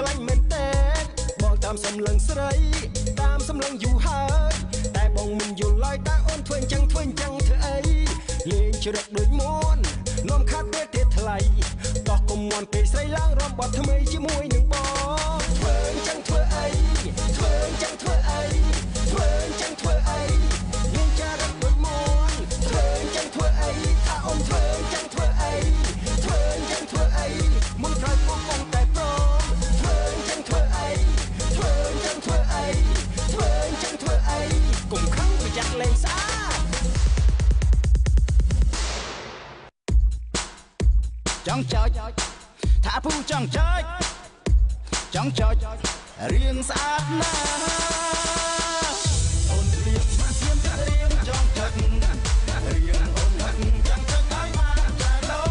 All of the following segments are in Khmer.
ឡាញ់មែនតែបងតាមសំឡឹងស្រីតាមសំឡឹងយូរហើយតែបងមិនយល់ឡើយតើអូនធ្វើអញ្ចឹងធ្វើអីលេងជ្រឹកដូចមួននាំខាត់ទេថ្លៃដោះកុំមន់ពេកស្រីឡើងរំបត់ថ្មីជាមួយនឹងបងធ្វើអញ្ចឹងធ្វើអីធ្វើអញ្ចឹងធ្វើអីធ្វើអញ្ចឹងធ្វើអីលេងចារឹកដូចមួនធ្វើអញ្ចឹងធ្វើអីថាអូនធ្វើអញ្ចឹងធ្វើអីធ្វើអញ្ចឹងធ្វើអីមុនក្រោយបងកុំតែព្រមធ្វើអញ្ចឹងធ្វើអីធ្វើអញ្ចឹងធ្វើអីធ្វើអញ្ចឹងធ្វើអីកុំខឹងប្រយ័ត្នលេងស្អាតចង់ចោចថាពូចង់ចោចចង់ចោចរៀងស្អាតណាស់អូនរៀងមកស្ងៀមរៀងចង់ចោចរៀងអូនហាត់ចង់ចោចឲ្យបានតែលោ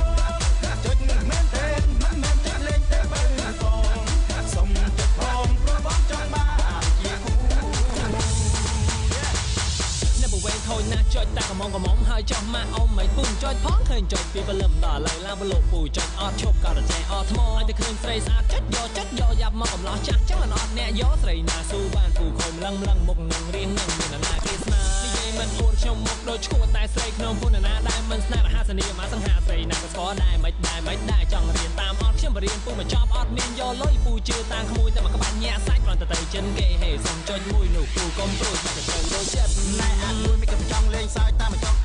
ចោចមិនមែនទេមិនមែនចោចលេងតែបើបងសុំចោចផងព្រោះបងចង់បានជាគូ Never wait ថយណាស់ចុចតែកំងហើយចោះម៉ាក់អ៊ំមិនពូចុចផងឃើញចុចពីបលឹមដល់ឡើយឡាបលោកពូចុចអត់ឈប់ក៏រចេអត់ថ្មឲ្យតែឃើញស្រីស្អាតចុចយកយ៉ាប់មកកំឡោះចាស់ចឹងមិនអត់អ្នកយកស្រីណាស៊ូបានពូខំលឹងមុខនឹងរៀងនឹងមានណាគេស្នានិយាយមិនអួតខ្ញុំមកដូចឈួតតែស្រីក្នុងពុនណាដែលមិនស្នេហ៍រហ័សនាមសង្ហាស្រីណាក៏ស្គាល់ដែរមិនដែរចង់រៀនតាមអត់ខ្ញុំបរៀនពូមកចប់អត់មានយកលុយពូជឿតាមក្មួយតែមកក្បាច់ញាក់សាច់គ្រាន់តែទៅចិនគេហេសុំចុចមួយនោះពូកុំព្រួយតែទៅដូចចិត្តណែអាមួយមិនក៏ចង់លេងសើចតាមចង់